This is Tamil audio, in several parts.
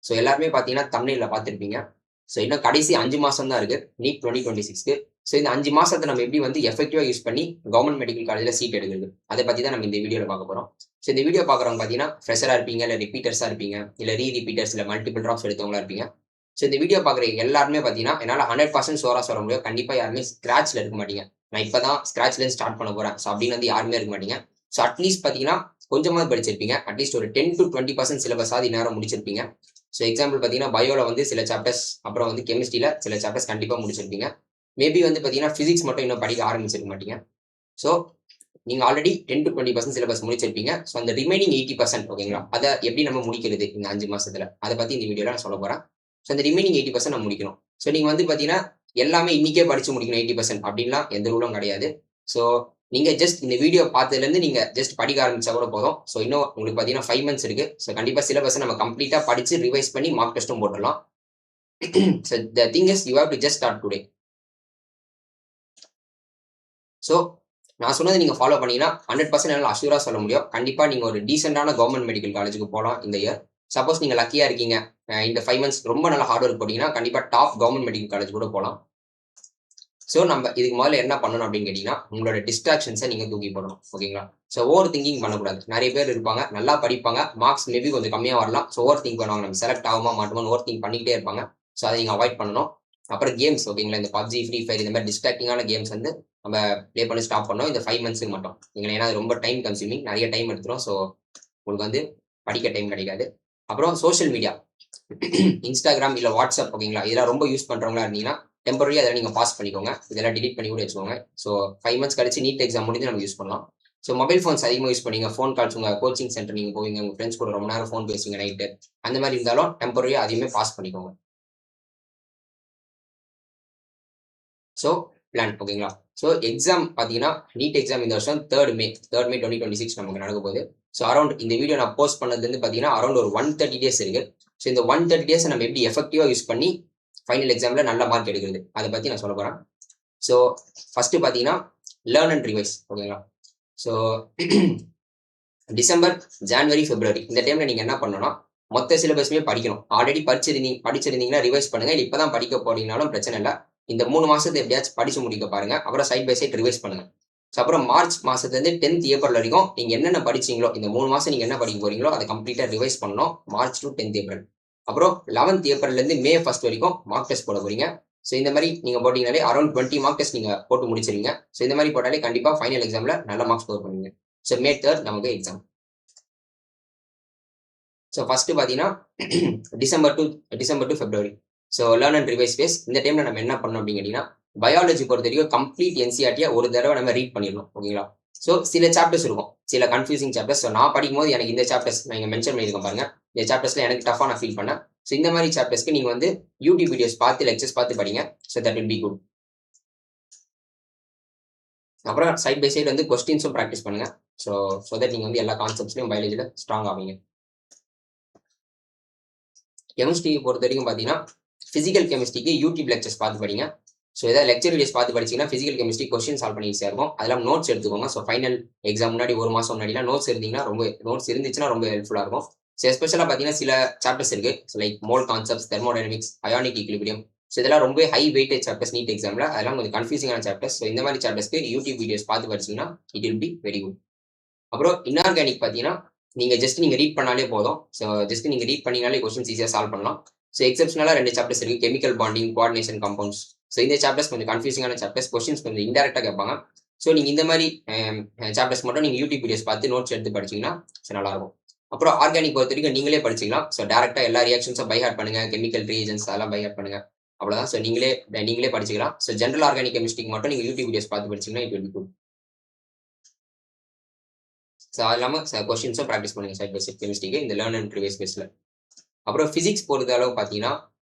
ஸோ எல்லாருமே பார்த்தீங்கன்னா தம்ப்நெயில்ல பார்த்துருப்பீங்க. ஸோ இன்னும் கடைசி 5 மாசம் தான் இருக்கு நீட் 2026க்கு. ஸோ இந்த 5 மாசத்த நம்ம எப்படி வந்து எஃபெக்டிவா யூஸ் பண்ணி கவர்ன்மெண்ட் மெடிக்கல் காலேஜ்ல சீட் எடுக்கிறது? அத பத்தி தான் நம்ம இந்த வீடியோல பார்க்க போறோம். ஸோ இந்த வீடியோ பார்க்குறவங்க பார்த்தீங்கன்னா, ஃப்ரெஷரா இருப்பீங்க, இல்ல ரிப்பீட்டர்ஸா இருப்பீங்க, இல்ல ரிப்பீட்டர்ஸ், இல்ல மல்டிபிள் டிராப்ஸ் எடுத்தவங்களா இருப்பீங்க. ஸோ இந்த வீடியோ பார்க்குற எல்லாருமே பார்த்தீங்கன்னா, என்னால 100% ஷூரா சொல்ல முடியும். கண்டிப்பா யாருமே ஸ்க்ராட்ச்ல இருக்க மாட்டீங்க. நான் இப்ப தான் ஸ்க்ராட்ச்லேருந்து ஸ்டார்ட் பண்ண போறேன். ஸோ அப்படின்னு வந்து யாருமே இருக்க மாட்டீங்க. ஸோ அட்லீஸ்ட் பார்த்தீங்கன்னா, கொஞ்சமாவது படிச்சிருப்பீங்க. அட்லீஸ்ட் ஒரு 10-20% சிலபஸாவது இந்நேரம் முடிச்சிருப்பீங்க. ஸோ எக்ஸாம்பிள் பார்த்தீங்கன்னா, பயோல வந்து சில சாப்டர்ஸ், அப்புறம் வந்து கெமிஸ்ட்ரியில சில சாப்டர்ஸ் கண்டிப்பா முடிச்சிருப்பீங்க. மேபி வந்து பார்த்தீங்கன்னா, பிசிக்ஸ் மட்டும் இன்னும் படிக்க ஆரம்பிச்சிருக்க மாட்டீங்க. ஸோ நீங்க ஆல்ரெடி 10-20% சிலபஸ் முடிச்சிருப்பீங்க. ஸோ அந்த ரிமைனிங் 80% ஓகேங்களா? அத எப்படி நம்ம முடிக்கிறது இந்த 5 மாசத்துல? அத பத்தி இந்த வீடியோல நான் சொல்லப் போறேன். ஸோ அந்த ரிமைனிங் 80% நம்ம முடிக்கணும். ஸோ நீங்க வந்து பார்த்தீங்கன்னா, எல்லாமே இன்னைக்கே படிச்சு முடிக்கணும் 80% அப்படின்லாம் எந்த ரூலும் கிடையாது. ஸோ நீங்க ஜஸ்ட் இந்த வீடியோ பார்த்ததுலேருந்து நீங்க ஜஸ்ட் படிக்க ஆரம்பிச்சா கூட போதும். ஸோ இன்னும் உங்களுக்கு பார்த்தீங்கன்னா 5 மந்த்ஸ் இருக்கு. ஸோ கண்டிப்பா சிலபஸ நம்ம கம்ப்ளீட்டா படிச்சு ரிவைஸ் பண்ணி மார்க் டெஸ்ட்டும் போட்டுறலாம். So the thing is you have to just start today. ஸோ நான் சொன்னத நீங்க ஃபாலோ பண்ணீங்கன்னா 100% என்னால அஷ்யூரா சொல்ல முடியும். கண்டிப்பா நீங்க ஒரு டீசென்ட்டான கவர்ன்மெண்ட் மெடிக்கல் காலேஜ்க்கு போலாம் இந்த இயர். சப்போஸ் நீங்க லக்கியா இருக்கீங்க. இந்த 5 மந்த்ஸ் ரொம்ப நல்லா ஹார்ட் ஒர்க் போட்டீங்கன்னா, கண்டிப்பா டாப் கவர்ன்மெண்ட் மெடிக்கல் காலேஜ் கூட போலாம். ஸோ நம்ம இதுக்கு முதல்ல என்ன பண்ணணும் அப்படின்னு கேட்டீங்கன்னா, உங்களோட டிஸ்ட்ராக்ஷன்ஸ நீங்க தூக்கி போடணும். ஓகேங்களா? ஸோ ஓவர் திங்கிங் பண்ணக்கூடாது. நெறைய பேர் இருப்பாங்க. நல்லா படிப்பாங்க. மார்க்ஸ் மேபி கொஞ்சம் கம்மியா வரலாம். ஸோ ஓவர் திங்க் பண்ணுவாங்க. நம்ம செலக்ட் ஆகுமா மாட்டோமான்னு ஓவர் திங்க் பண்ணிக்கிட்டே இருப்பாங்க. ஸோ அதை நீங்க அவாய்ட் பண்ணணும். அப்புறம் கேம்ஸ் ஓகேங்களா? இந்த PUBG, Free Fire இந்த மாதிரி டிஸ்ட்ராக்டிங்கான கேம்ஸ் வந்து நம்ம ப்ளே பண்ணி ஸ்டாப் பண்ணணும். இந்த 5 மந்த்ஸ்க்கு மட்டும். ஓகேங்களா? ஏன்னா அது ரொம்ப டைம் கன்ஸ்யூமிங். நெறைய டைம் எடுத்துரும். ஸோ உங்களுக்கு வந்து படிக்க டைம் கிடைக்காது. அப்புறம் சோசியல் மீடியா. Instagram இல்ல WhatsApp ஓகேங்களா? இதெல்லாம் ரொம்ப யூஸ் பண்றவங்களா இருந்தீங்கன்னா, டெம்பரரியா அதெல்லாம் நீங்க பாஸ் பண்ணிக்கோங்க. இதெல்லாம் டெலீட் பண்ணி கூட வச்சுக்கோங்க. ஸோ 5 மந்த்ஸ் கழிச்சு நீட் எக்ஸாம் முடிஞ்சு நம்ம யூஸ் பண்ணலாம். ஸோ மொபைல் ஃபோன்ஸ் அதிகமா யூஸ் பண்ணீங்க. ஃபோன் கால்ஸ் உங்க கோச்சிங் சென்டர் நீங்க போவீங்க. உங்க ஃப்ரெண்ட்ஸ் கூட ரொம்ப நேரம் ஃபோன் பேசுவீங்க நைட்டு. அந்த மாரி இருந்தாலும் டெம்பரரியா அதையுமே பாஸ் பண்ணிக்கோங்க. ஸோ பிளான் ஓகேங்களா? ஸோ எக்ஸாம் பார்த்தீங்கன்னா, நீட் எக்ஸாம் இந்த வருஷம் 3 மே 2026 நமக்கு நடக்க போகுது. ஸோ அரவுண்ட் இந்த வீடியோ நான் போஸ்ட் பண்ணதுலேருந்து பார்த்தீங்கன்னா, அரவுண்ட் ஒரு 130 டேஸ் இருக்கு. ஸோ இந்த 130 டேஸ நம்ம எப்படி எஃபெக்டிவா யூஸ் பண்ணி ஃபைனல் எக்ஸாம்ல நல்ல மார்க் எடுக்கிறது? அத பத்தி நான் சொல்லப் போறேன். ஸோ ஃபர்ஸ்ட் பார்த்தீங்கன்னா, லேர்ன் அண்ட் ரிவைஸ் ஓகேங்களா? ஸோ டிசம்பர், ஜான்வரி, பிப்ரவரி இந்த டைம்ல நீங்க என்ன பண்ணணும்னா, மொத்த சிலபஸுமே படிக்கணும். ஆல்ரெடி படிச்சிருந்தீங்கன்னா ரிவைஸ் பண்ணுங்க. இல்ல இப்ப தான் படிக்க போறீங்கனாலும் பிரச்சனை இல்ல. இந்த 3 மாசத்த எப்படியாச்சும் படிச்சு முடிக்க பாருங்க. அப்புறம் சைட் பை சைட் ரிவைஸ் பண்ணுங்க. ஸோ அப்புறம் மார்ச் மாசத்துலருந்து 10த் ஏப்ரல் வரைக்கும் நீங்க என்னென்ன படிச்சீங்களோ, இந்த 3 மாசம் நீங்க என்ன படிக்க போறீங்களோ, அத கம்ப்ளீட்டா ரிவைஸ் பண்ணணும். மார்ச் டூ 10த் ஏப்ரல். அப்புறம் 11த் ஏப்ரல்லேருந்து மே 1 வரைக்கும் மார்க் டெஸ்ட் போட போறீங்க. ஸோ இந்த மாரி நீங்க போட்டீங்கனாலே அரவுண்ட் 20 மார்க் டெஸ்ட் நீங்க போட்டு முடிச்சிருவீங்க. ஸோ இந்த மாரி போட்டாலே கண்டிப்பா ஃபைனல் எக்ஸாம்ல நல்ல மார்க்ஸ் ஸ்கோர் பண்ணுவீங்க. ஸோ மே 3 நமக்கு எக்ஸாம். ஸோ ஃபர்ஸ்ட் பார்த்தீங்கன்னா, December to February. So learn and revise phase. இந்த டைம்ல நம்ம என்ன பண்ணணும் அப்படின்னு கேட்டீங்கன்னா, பயாலஜி பொறுத்தவரைக்கும் கம்ப்ளீட் என்சிஆர்டியா ஒரு தடவை நம்ம ரீட் பண்ணிடணும். ஓகேங்களா? ஸோ சில சாப்டர்ஸ் இருக்கும். சில கன்ஃபியூசிங் சாப்டர்ஸ். ஸோ நான் படிக்கும்போது எனக்கு இந்த சாப்டர்ஸ் நான் இங்க மென்ஷன் பண்ணியிருக்கேன் பாருங்க. இந்த சாப்டர்ஸ்ல எனக்கு டஃபா நான் ஃபீல் பண்ணேன். ஸோ இந்த மாதிரி சாப்டர்ஸ்க்கு நீங்க வந்து யூடியூப் வீடியோஸ் பார்த்து லெக்சர்ஸ் பார்த்து படிங்க. So that will be good. அப்புறம் சைட் பை சைடு வந்து கொஸ்டின்ஸும் ப்ராக்டிஸ் பண்ணுங்க. ஸோ ஸோ தட் நீங்க வந்து எல்லா கான்செப்ட்ஸ்லயும் பயாலஜில ஸ்ட்ராங் ஆவீங்க. கெமிஸ்ட்ரி பொறுத்த வரைக்கும் பார்த்தீங்கன்னா, பிசிக்கல் கெமிஸ்ட்ரிக்கு யூடியூப் லெக்சர்ஸ் பார்த்து படிங்க. ஸோ ஏதாவது லெக்சர் வீடியோஸ் பார்த்து படிச்சீங்கன்னா, பிசிக்கல் கெமிஸ்ட்ரி கொஸ்டின் சால்வ் பண்ண ஈஸியா இருக்கும். அதெல்லாம் நோட்ஸ் எடுத்துக்கோங்க. ஸோ ஃபைனல் எக்ஸாம் முன்னாடி 1 மாசம் முன்னாடிலாம் நோட்ஸ் இருந்துச்சுன்னா ரொம்ப ஹெல்ப்ஃபுல்லா இருக்கும். ஸோ எஸ்பெஷலா பார்த்தீங்கன்னா, சில சாப்டர்ஸ் இருக்கு. Like mole concepts, thermodynamics, ionic equilibrium. So இதெல்லாம் ரொம்ப ஹை வெயிட்டேஜ் சாப்டர்ஸ் நீட் எக்ஸாம்ல. அதெல்லாம் கொஞ்சம் கன்ஃபியூசிங்கான சாப்டர்ஸ். ஸோ இந்த மாதிரி சாப்டர்ஸ்க்கு யூடியூப் வீடியோஸ் பார்த்து படிச்சீங்கன்னா, it will be very good. அப்புறம் இன்ஆர்கானிக் பார்த்தீங்கன்னா, நீங்க ரீட் பண்ணாலே போதும். ஸோ ஜஸ்ட் நீங்க ரீட் பண்ணீங்கனாலே கொஸ்டின்ஸ் ஈஸியா சால்வ் பண்ணலாம். ஸோ எக்ஸெப்ஷனலா 2 சாப்டர்ஸ் இருக்கு. Chemical bonding, coordination compounds. So இந்த சாப்டர்ஸ் கொஞ்சம் கன்ஃபியூசிங்கான சாப்டர்ஸ். கொஸ்டின்ஸ் கொஞ்சம் இன்டைரக்ட்டா கேட்பாங்க. ஸோ நீங்க இந்த மாரி சாப்டர்ஸ் மட்டும் நீங்க யூடியூப் வீடியோஸ் பார்த்து நோட்ஸ் எடுத்து படிச்சீங்கன்னா நல்லாருக்கும். அப்புறம் ஆர்கானிக் பொறுத்தவரைக்கும் நீங்களே படிச்சுக்கலாம். ஸோ டைரக்ட்டா எல்லா ரியாக்ஷன்ஸும் பை ஹார்ட் பண்ணுங்க. கெமிக்கல் ரிஏஜென்ட்ஸ் அதெல்லாம் பை ஹார்ட் பண்ணுங்க. அவ்வளவுதான். ஸோ நீங்களே படிச்சுக்கலாம். ஸோ ஜெனரல் ஆர்கானிக் கெமிஸ்ட்ரிக்கு மட்டும் நீங்க யூடியூப் வீடியோஸ் பார்த்து படிச்சீங்கன்னா it will be good. So அது இல்லாம கொஸ்டின்ஸும் ப்ராக்டிஸ் பண்ணுங்க சைட் பை சைட் கெமிஸ்ட்ரிக்கு இந்த லேர்ன் அண்ட் ரிவைஸ் பேஸ்ல. அப்புறம் பிசிக்ஸ் பொறுத்த அளவு பார்த்தீங்கன்னா,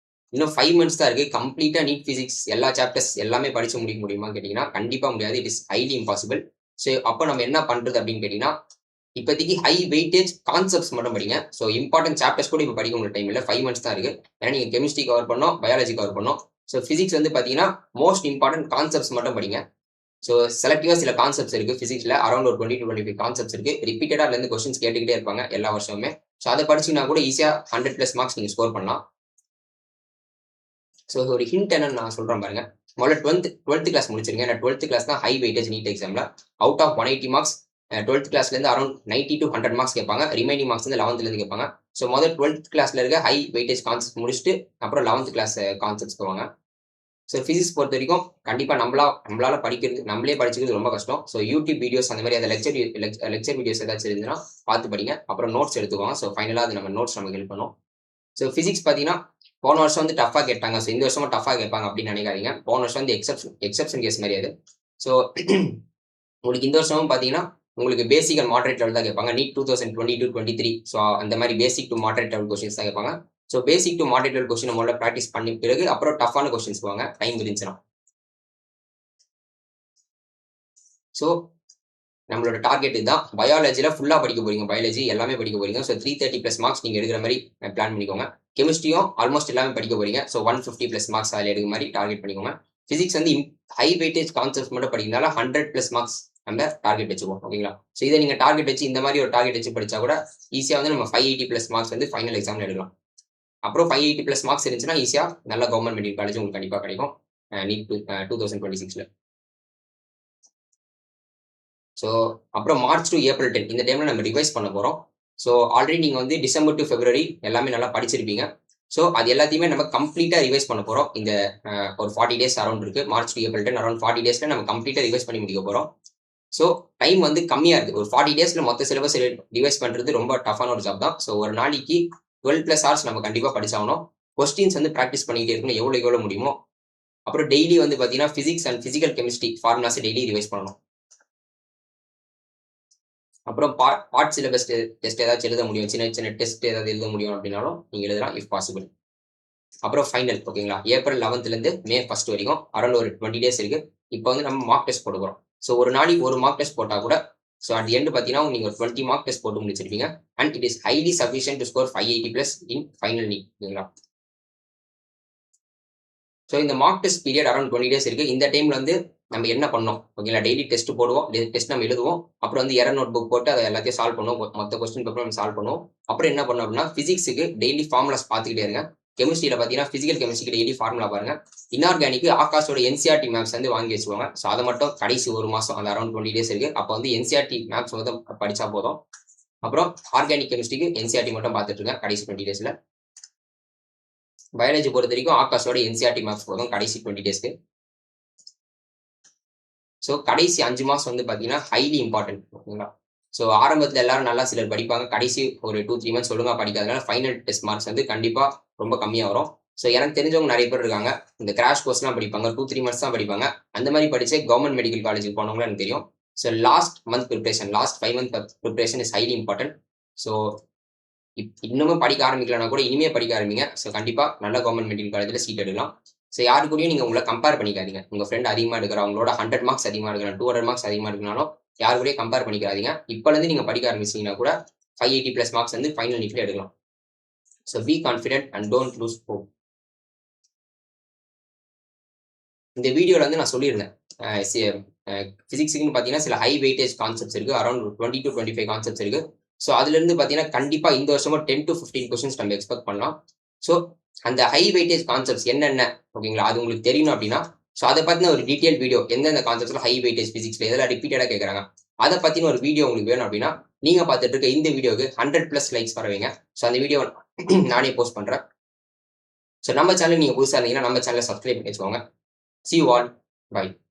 இன்னும் 5 மந்த்ஸ் தான் இருக்கு. கம்ப்ளீட்டா நீட் பிசிக்ஸ் எல்லா சாப்டர்ஸ் எல்லாமே படிச்சு முடிக்க முடியுமான்னு கேட்டீங்கன்னா, கண்டிப்பா முடியாது. It is highly impossible. So அப்ப நம்ம என்ன பண்றது அப்படின்னு கேட்டீங்கன்னா, இப்போதைக்கு ஹை வெயிட்டேஜ் கான்செப்ட்ஸ் மட்டும் படிங்க. ஸோ இம்பார்ட்டன்ட் சாப்டர்ஸ் கூட இப்ப படிக்க உங்களுக்கு டைம் இல்ல. 5 மந்த்ஸ் தான் இருக்கு. ஏன்னா நீங்க கெமிஸ்ட்ரி கவர் பண்ணணும், பயாலஜி கவர் பண்ணணும். ஸோ பிசிக்ஸ் வந்து பார்த்தீங்கன்னா, மோஸ்ட் இம்பார்ட்டன்ட் கான்செப்ட்ஸ் மட்டும் படிங்க. ஸோ செலக்டிவா சில கான்செப்ட்ஸ் இருக்கு பிசிக்ஸ்ல. அரௌண்ட் ஒரு 20-25 கான்செப்ட்ஸ் இருக்கு. ரிப்பீட்டடா அதுல இருந்து கொஸ்டின்ஸ் கேட்டுக்கிட்டே இருப்பாங்க எல்லா வருஷமுமே. ஸோ அதை படிச்சிங்கன்னா கூட ஈஸியாக 100+ மார்க்ஸ் நீங்கள் ஸ்கோர் பண்ணலாம். ஸோ ஒரு ஹிண்ட் என்னன்னு நான் சொல்கிறேன் பாருங்க. முதல்ல 12th கிளாஸ் முடிச்சிருங்க. ஏன்னா 12th கிளாஸ் தான் ஹை வெயிட்டேஜ் நீட் எக்ஸாமில். அவுட் ஆஃப் 180 மார்க்ஸ் 12th கிளாஸ்லேருந்து அரௌண்ட் 90 to 100 மார்க்ஸ் கேட்பாங்க. ரிமைனிங் மார்க்ஸ் வந்து 11th கேட்பாங்க. ஸோ முதல் 12th கிளாஸ்ல இருக்க ஹை வெயிட்டேஜ் கான்செப்ட் முடிச்சுட்டு அப்புறம் 11th கிளாஸ் கான்செப்ட்ஸ் போவாங்க. ஸோ ஃபிசிக்ஸ் பொறுத்த வரைக்கும் கண்டிப்பாக நம்மளால படிக்கிறது, நம்மளே படிச்சுக்கிறது ரொம்ப கஷ்டம். ஸோ யூடியூப் வீடியோஸ் அந்த மாதிரி அந்த லெக்சர் வீடியோஸ் ஏதாச்சும் இருந்துன்னா பார்த்து படிங்க. அப்புறம் நோட்ஸ் எடுத்துக்கோங்க. ஸோ ஃபைனலாக அது நம்ம நோட்ஸ் நமக்கு ஹெல்ப் பண்ணும். ஸோ ஃபிசிக்ஸ் பார்த்தீங்கன்னா போன வருஷம் வந்து டஃபாக கேட்டாங்க. ஸோ இந்த வருஷமும் டஃபாக கேட்பாங்க அப்படின்னு நினைக்காதீங்க. போன வருஷம் வந்து எக்ஸப்ஷன் கேஸ் மாதிரி அது. ஸோ உங்களுக்கு இந்த வருஷமும் பார்த்தீங்கன்னா உங்களுக்கு பேசிக் அண்ட் மாடரேட் லெவல் தான் கேட்பாங்க. நீட் 2022-23. ஸோ அந்த மாதிரி basic to moderate level questions தான் கேட்பாங்க. So basic to moderate level question நம்மளோட ப்ராக்டிஸ் பண்ணி பிறகு அப்புறம் டஃபான கொஸ்டின்ஸ் போவாங்க டைம் இருந்துச்சுன்னா. ஸோ நம்மளோட டார்கெட் இதுதான். பயாலஜியில் ஃபுல்லாக படிக்க போறீங்க. பயாலஜி எல்லாமே படிக்க போறீங்க. ஸோ 330+ மார்க்ஸ் நீங்கள் எடுக்கிற மாதிரி பிளான் பண்ணிக்கோங்க. கெமிஸ்ட்ரியும் ஆல்மோஸ்ட் எல்லாமே படிக்க போறீங்க. ஸோ 150+ மார்க்ஸ் அதில் எடுக்கிற மாதிரி டார்கெட் பண்ணிக்கோங்க. ஃபிசிக்ஸ் வந்து ஹை வெயிட்டேஜ் கான்செப்ட் மட்டும் படிக்கிறதுனால 100+ மார்க்ஸ் நம்ம டார்கெட் வச்சுப்போம். ஓகேங்களா? ஸோ இதை நீங்கள் டார்கெட் வச்சு இந்த மாதிரி ஒரு டார்கெட் வச்சு படிச்சா கூட ஈஸியாக வந்து நம்ம 580+ மார்க்ஸ் வந்து ஃபைனல் எக்ஸாமில் எடுக்கலாம். அப்புறம் 580+ மார்க்ஸ் இருந்துச்சுன்னா ஈஸியாக நல்ல கவர்மெண்ட் மெடிக்கல் காலேஜ் உங்களுக்கு கண்டிப்பாக கிடைக்கும் நீட் 2026. ஸோ அப்புறம் மார்ச் டு ஏப்ரல் 10 இந்த டைமில் நம்ம ரிவைஸ் பண்ண போகிறோம். ஸோ ஆல்ரெடி நீங்கள் வந்து டிசம்பர் டு பிப்ரவரி எல்லாமே நல்லா படிச்சிருப்பீங்க. ஸோ அது எல்லாத்தையுமே நம்ம கம்ப்ளீட்டாக ரிவைஸ் பண்ண போகிறோம். இந்த ஒரு 40 days அரௌண்ட் இருக்குது. மார்ச் டு ஏப்ரல் 10 அரௌண்ட் 40 daysல நம்ம கம்ப்ளீட்டாக ரிவைஸ் பண்ணி முடிக்க போகிறோம். ஸோ டைம் வந்து கம்மியாக இருக்குது. ஒரு 40 daysல மொத்த சிலபஸ் ரிவைஸ் பண்ணுறது ரொம்ப டஃபான ஒரு ஜாப் தான். ஸோ ஒரு நாளைக்கு 12+ hours நம்ம கண்டிப்பாக படிச்சாகணும். கொஸ்டின்ஸ் வந்து ப்ராக்டிஸ் பண்ணிக்கிட்டே இருக்கணும் எவ்வளோ முடியுமோ. அப்புறம் டெய்லி வந்து பார்த்தீங்கன்னா physics and physical chemistry formulas daily revise பண்ணணும். அப்புறம் பார்ட் சிலபஸ் டெஸ்ட் ஏதாச்சும் எழுத முடியும், சின்ன சின்ன டெஸ்ட் ஏதாவது எழுத முடியும் அப்படின்னாலும் நீங்கள் எழுதலாம் இஃப் பாசிபிள். அப்புறம் ஃபைனல் ஓகேங்களா, ஏப்ரல் 11th மே 1 வரைக்கும் அரௌண்ட் ஒரு 20 days இருக்கு. இப்போ வந்து நம்ம மார்க் டெஸ்ட் போட போகிறோம். ஸோ ஒரு நாளைக்கு ஒரு மார்க் டெஸ்ட் போட்டால் கூட ஸோ அட் எண்ட் பார்த்தீங்கன்னா நீங்கள் ஒரு 20 மார்க் டெஸ்ட் போட்டு முடிச்சிருப்பீங்க. And it is highly sufficient to score 580+ in final NEET. ஓகேங்களா? ஸோ இந்த mark test period around 20 days இருக்கு. இந்த டைம்ல வந்து நம்ம என்ன பண்ணோம் ஓகேங்களா, டெய்லி டெஸ்ட் போடுவோம், டெஸ்ட் நம்ம எழுதுவோம், அப்புறம் வந்து எரர் நோட் புக் போட்டு அதை எல்லாத்தையும் சால்வ் பண்ணுவோம், மொத்த கொஸ்டின் பேப்பர் நம்ம சால்வ் பண்ணுவோம். அப்புறம் என்ன பண்ணோம் அப்படின்னா ஃபிசிக்ஸுக்கு டெய்லி ஃபார்முலாஸ் பார்த்துக்கிட்டே இருங்க. கெமிஸ்ட்ரியில் பார்த்தீங்கன்னா ஃபிசிக்கல் கெமிஸ்ட்ரிக்கு டெய்லி ஃபார்முலா பாருங்க. இன்ஆர்கானிக்கு ஆகாஷோட என்சிஆர்டி மேப்ஸ் வந்து வாங்கி வச்சுக்கோங்க. ஸோ அதை மட்டும் கடைசி ஒரு மாதம் அந்த அரௌண்ட் 20 days இருக்கு. அப்போ வந்து என்சிஆர்டி மேப்ஸ் வந்து படிச்சா போதும். அப்புறம் ஆர்கானிக் கெமிஸ்ட்ரிக்கு என்சிஆர்டி மட்டும் பார்த்துட்டு இருக்கேன் கடைசி 20 daysல. பயாலஜி பொறுத்த வரைக்கும் ஆகாஷோட என்சிஆர்டி மேப்ஸ் போதும் கடைசி 20 daysக்கு. ஸோ கடைசி 5 மாதம் வந்து பார்த்தீங்கன்னா ஹைலி இம்பார்ட்டன்ட். ஓகேங்களா? ஸோ ஆரம்பத்தில் எல்லாரும் நல்லா சிலர் படிப்பாங்க. கடைசி ஒரு 2-3 months ஒழுங்காக படிக்காதனால ஃபைனல் டெஸ்ட் மார்க்ஸ் வந்து கண்டிப்பாக ரொம்ப கம்மியாக வரும். ஸோ எனக்கு தெரிஞ்சவங்க நிறைய பேர் இருக்காங்க. இந்த கிராஷ் கோர்ஸ்லாம் படிப்பாங்க, 2-3 months தான் படிப்பாங்க. அந்த மாதிரி படிச்சே கவர்மெண்ட் மெடிக்கல் காலேஜுக்கு போனவங்களும் எனக்கு தெரியும். So last 5 month preparation is highly important. So இன்னமும் படிக்க ஆரம்பிக்கலன்னா கூட இனிமே படிக்க ஆரம்பிங்க. ஸோ கண்டிப்பாக நல்ல கவர்மெண்ட் மெடிக்கல் காலேஜில் சீட் எடுக்கலாம். ஸோ யாரு கூடயும் நீங்கள் உங்களை கம்பேர் பண்ணிக்காதீங்க. உங்கள் ஃப்ரெண்ட் அதிகமாக எடுக்கிற அவங்களோட 100 marks அதிகமாக எடுக்கிறேன், 200 marks அதிகமாக எடுக்கனாலும் யாரு கூடயும் கம்பேர் பண்ணிக்காதீங்க. இப்போலேருந்து நீங்கள் படிக்க ஆரம்பிச்சிங்கன்னா கூட 580+ மார்க்ஸ் வந்து ஃபைனல் நீட்ல எடுக்கலாம். So be confident and don't loose hope. இந்த வீடியோவில் வந்து நான் சொல்லியிருந்தேன் ஃபிசிக்ஸுக்குன்னு பார்த்தீங்கன்னா சில ஹை வெயிட்டேஜ் கான்செப்ட்ஸ் இருக்குது. அரௌண்ட் 20 to 25 கான்செப்ட்ஸ் இருக்குது. ஸோ அதுலேருந்து பார்த்தீங்கன்னா கண்டிப்பாக இந்த வருஷமும் 10 to 15 கொஸ்டின்ஸ் நம்ம எக்ஸ்பெக்ட் பண்ணலாம். ஸோ அந்த ஹை வெயிட்டேஜ் கான்செப்ட்ஸ் என்னென்ன ஓகேங்களா, அது உங்களுக்கு தெரியணும் அப்படின்னா ஸோ அதை பற்றின ஒரு டீட்டெயில் வீடியோ, எந்தெந்த கான்செப்ட்ஸில் ஹை வெயிட்டேஜ் ஃபிசிக்ஸில் எதெல்லாம் ரிப்பீட்டடாக கேட்குறாங்க அதை பற்றின ஒரு வீடியோ உங்களுக்கு வேணும் அப்படின்னா நீங்கள் பார்த்துட்டு இருக்க இந்த வீடியோக்கு 100+ லைக்ஸ் வர வைங்க. ஸோ அந்த வீடியோ நானே போஸ்ட் பண்ணுறேன். ஸோ நம்ம சேனல் நீங்கள் புதுசாக இருந்தீங்கன்னா நம்ம சேனலை சப்ஸ்கிரைப் பண்ணி வச்சுக்கோங்க. See you all. Bye.